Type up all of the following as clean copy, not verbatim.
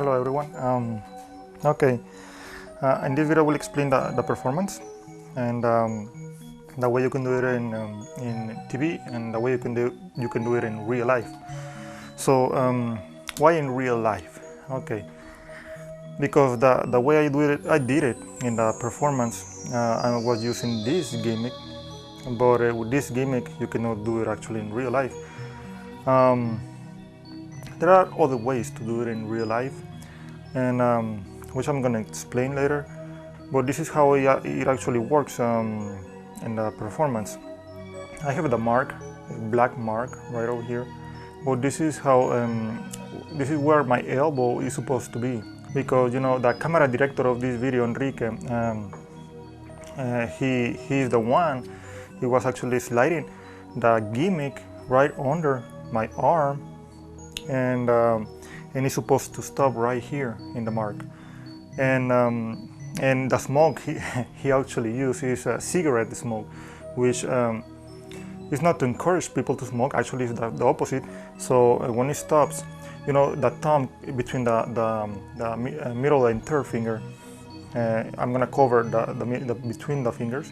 Hello everyone. Okay, in this video we'll explain the performance and the way you can do it in TV and the way you can do it in real life. So why in real life? Okay, because the way I did it in the performance, I was using this gimmick, but with this gimmick you cannot do it actually in real life. There are other ways to do it in real life, and which I'm gonna explain later. But this is how it actually works in the performance. I have the mark, a black mark right over here. But this is how this is where my elbow is supposed to be, because you know the camera director of this video, Enrique, he's the one. He was actually sliding the gimmick right under my arm, and it's supposed to stop right here in the mark. And the smoke he actually used is cigarette smoke, which is not to encourage people to smoke. Actually, it's the opposite. So when it stops, you know, the thumb between the middle and third finger, I'm gonna cover the between the fingers.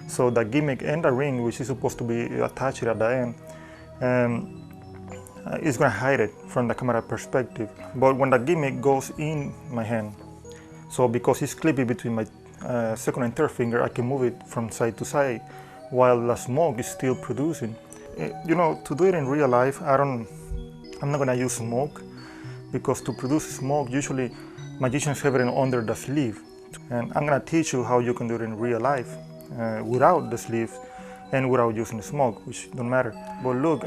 So the gimmick and the ring, which is supposed to be attached at the end, is gonna hide it from the camera perspective. But when the gimmick goes in my hand, so because it's clippy between my second and third finger, I can move it from side to side while the smoke is still producing. You know, to do it in real life, I'm not gonna use smoke, because to produce smoke, usually magicians have it under the sleeve. And I'm gonna teach you how you can do it in real life without the sleeve and without using smoke, which don't matter. But look,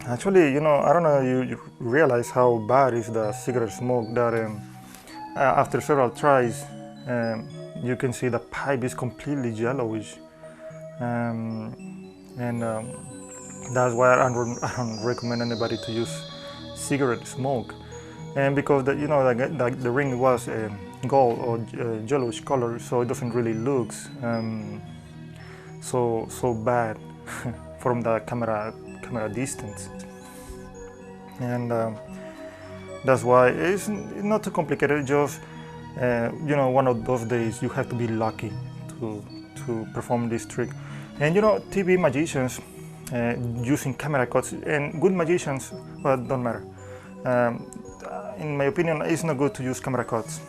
actually, you know, I don't know if you realize how bad is the cigarette smoke that after several tries, you can see the pipe is completely yellowish. That's why I don't recommend anybody to use cigarette smoke. And because you know the ring was gold or yellowish color, so it doesn't really look so bad from the camera distance. And that's why it's not too complicated. Just you know, one of those days you have to be lucky to perform this trick. And you know, TV magicians using camera cuts, and good magicians, well, don't matter. In my opinion, it's not good to use camera cuts.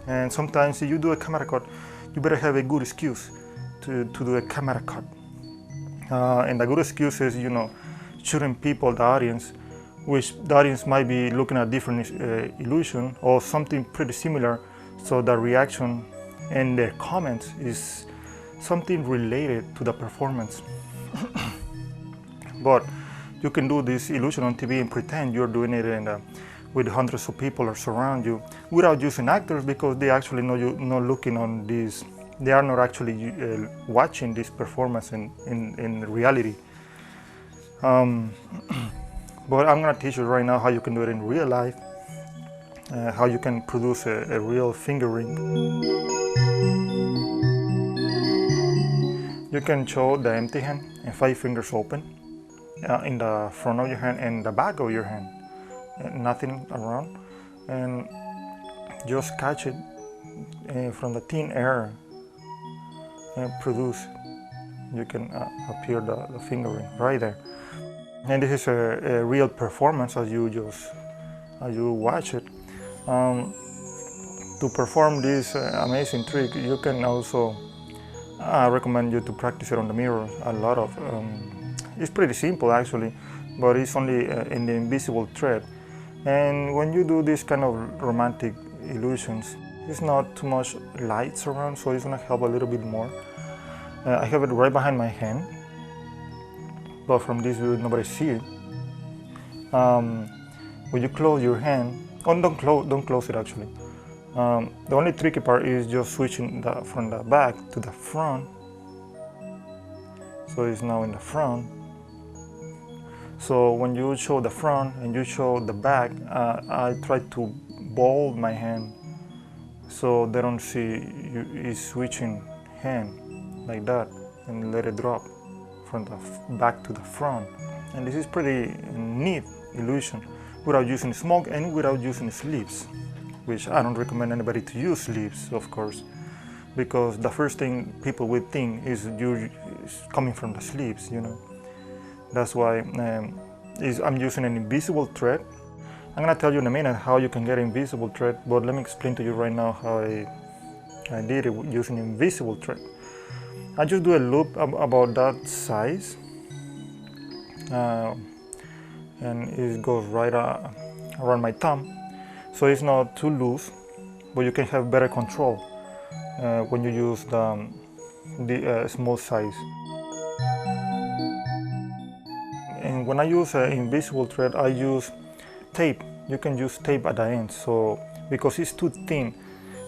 And sometimes if you do a camera cut, you better have a good excuse to do a camera cut. And the good excuse is, you know, showing people, the audience, which the audience might be looking at different illusion or something pretty similar, so the reaction and their comments is something related to the performance. But you can do this illusion on TV and pretend you're doing it with hundreds of people surround you without using actors, because they actually know you're not looking on this. They are not actually watching this performance in reality. But I'm gonna teach you right now how you can do it in real life, how you can produce a real finger ring. You can show the empty hand and 5 fingers open in the front of your hand and the back of your hand, nothing around, and just catch it from the thin air and produce. You can appear the finger ring right there. And this is a real performance as you watch it. To perform this amazing trick, you can also recommend you to practice it on the mirror a lot of. It's pretty simple actually, but it's only in the invisible thread. And when you do this kind of romantic illusions, it's not too much lights around, so it's gonna help a little bit more. I have it right behind my hand, but from this view nobody see it. When you close your hand, don't close it actually. The only tricky part is just switching from the back to the front. So it's now in the front. So when you show the front and you show the back, I try to bold my hand so they don't see you switching hand like that, and let it drop from the back to the front. And this is pretty neat illusion without using smoke and without using sleeves, which I don't recommend anybody to use sleeves, of course, because the first thing people would think is you're coming from the sleeves, you know. That's why I'm using an invisible thread. I'm gonna tell you in a minute how you can get invisible thread, but let me explain to you right now how I did it using invisible thread. I just do a loop about that size, and it goes right around my thumb, so it's not too loose, but you can have better control when you use the small size. And when I use invisible thread, I use tape. You can use tape at the end, so because it's too thin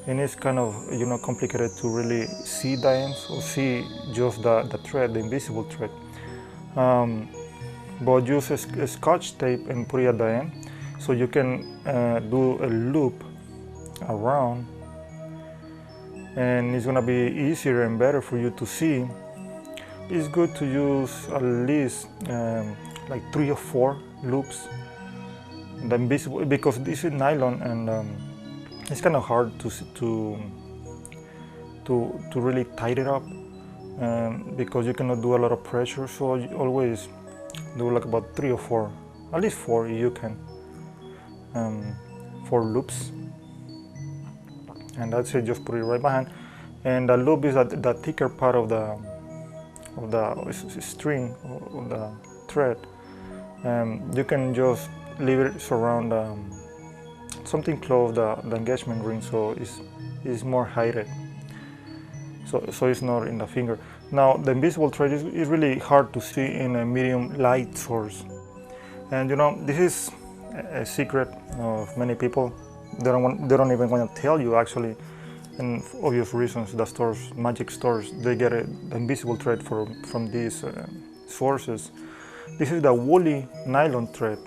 and it's kind of, you know, complicated to really see the ends or see just the thread, the invisible thread. But use a scotch tape and put it at the end, so you can do a loop around, and it's gonna be easier and better for you to see. It's good to use at least like 3 or 4 loops. The invisible, because this is nylon, and it's kind of hard to really tighten it up, because you cannot do a lot of pressure. So you always do like about 3 or 4, at least 4 you can, 4 loops, and that's it. Just put it right behind, and the loop is the thicker part of the string or the thread. You can just leave it surround something close the engagement ring, so it's more heighted, so it's not in the finger. Now the invisible thread is really hard to see in a medium light source, and you know, this is a secret of many people. They don't even want to tell you, actually, and for obvious reasons. The stores, magic stores, they get the invisible thread from these sources. This is the woolly nylon thread.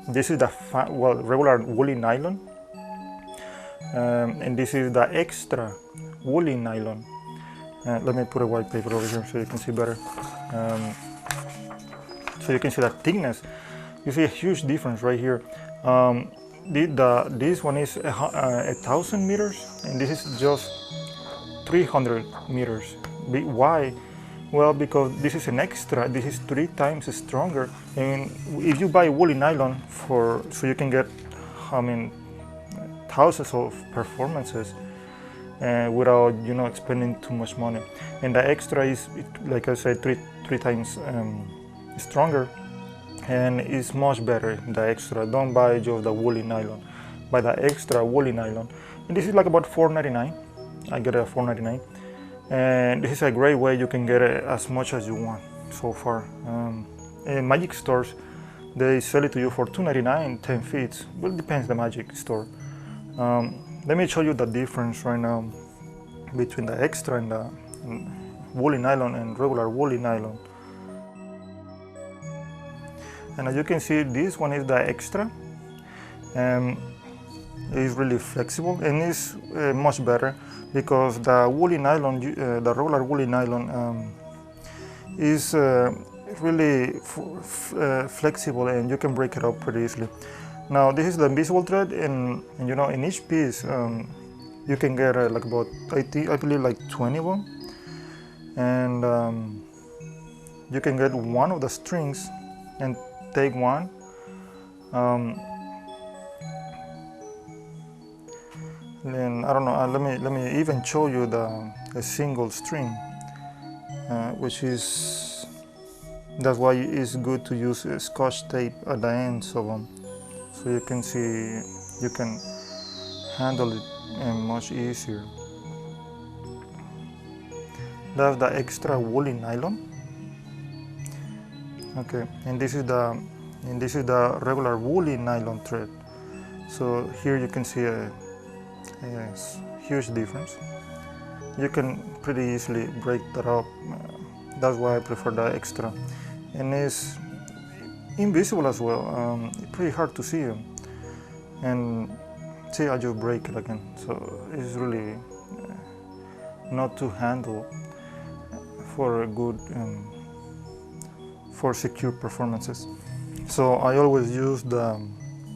This is the regular woolly nylon, and this is the extra woolly nylon. Let me put a white paper over here so you can see better. So you can see the thickness. You see a huge difference right here. This one is 1,000 meters, and this is just 300 meters. Why? Well, because this is an extra. This is 3 times stronger. And if you buy woolly nylon so you can get, thousands of performances without, you know, expending too much money. And the extra is, like I said, three times stronger, and it's much better. The extra. Don't buy just the woolly nylon. Buy the extra woolly nylon. And this is like about $4.99. I get it at $4.99. And this is a great way you can get it as much as you want so far. In magic stores, they sell it to you for $2.99, 10 feet. Well, it depends the magic store. Let me show you the difference right now between the extra and the woolly nylon and regular woolly nylon. And as you can see, this one is the extra. It's really flexible, and it's much better, because the woolly nylon, the regular woolly nylon, is really flexible, and you can break it up pretty easily. Now this is the invisible thread, and you know, in each piece you can get like about, I believe like 20 of them, and you can get one of the strings and take one. Then I don't know. Let me even show you a single string, which is, that's why it's good to use scotch tape at the ends of them, so you can see, you can handle it much easier. That's the extra woolly nylon. Okay, and this is the regular woolly nylon thread. So here you can see a huge difference. You can pretty easily break that up. That's why I prefer the extra, and it's invisible as well. It's pretty hard to see them, and see, I just break it again. So it's really not to handle for a good for secure performances. So I always use the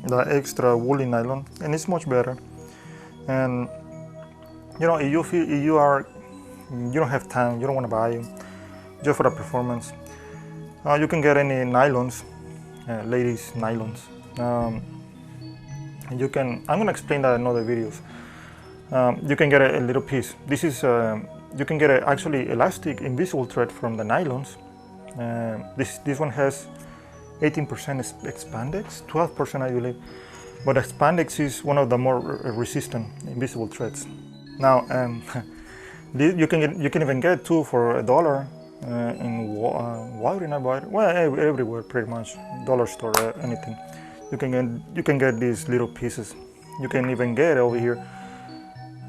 the extra woolly nylon, and it's much better. And you know, if you feel you don't have time, you don't want to buy just for the performance, you can get any nylons, ladies nylons. You can, I'm going to explain that in other videos. You can get a little piece. This is you can get actually elastic invisible thread from the nylons. This one has 18% spandex, 12% I believe, but the spandex is one of the more resistant invisible threads. Now you can even get two for $1 in Walmart, well, everywhere pretty much, dollar store, anything. You can get these little pieces. You can even get over here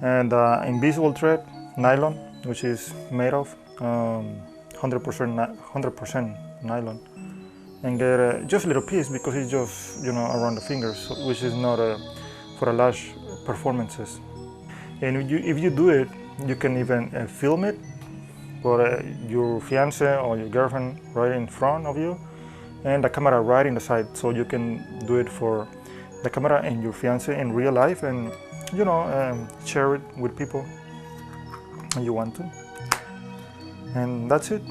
and invisible thread nylon, which is made of 100% nylon, and get just a little piece because it's just, you know, around the fingers, which is not for a large performances. And if you do it, you can even film it for your fiance or your girlfriend right in front of you, and the camera right in the side, so you can do it for the camera and your fiance in real life, and you know, share it with people you want to. And that's it.